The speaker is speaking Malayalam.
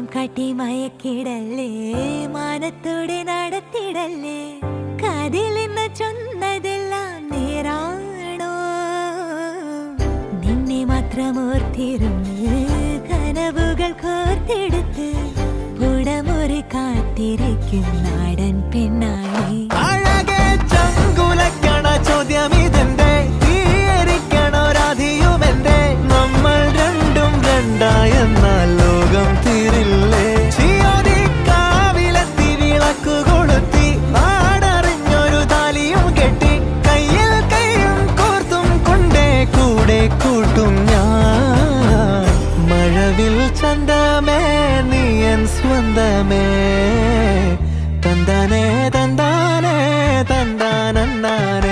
മായം കാട്ടി മയക്കിടല്ലേ, മാനത്തോടെ നടത്തിടല്ലേ. കതിലെന്ന് ചൊന്നതെല്ലാം നേരാണോ? നിന്നെ മാത്രം ഓർത്തിരുന്ന് കനവുകൾ കോർത്തെടുത്ത് പുടമുറി കാത്തിരിക്കും നാടൻ പെണ്ണായി. അഴകെ ചങ്കുലക്കണ ചോദ്യം ഇതെന്റെ, തീയരിക്കണോ രാധിയുമെന്റെ. നമ്മൾ രണ്ടും രണ്ടായെന്നാൽ ലോകം തീരില്ലേ? ചിയോദിക്കാവിലെത്തി വിളക്കു കൊളുത്തി നാടറിഞ്ഞൊരു താലിയും കെട്ടി കയ്യിൽ കൈയും കോർത്തും കൊണ്ടേ കൂടെ കൂട്ടും ഞാൻ. മഴവിൽ ചന്തമേ നീയൻ സ്വന്തമേ, തന്താനേ തന്താനേ തന്താനേ.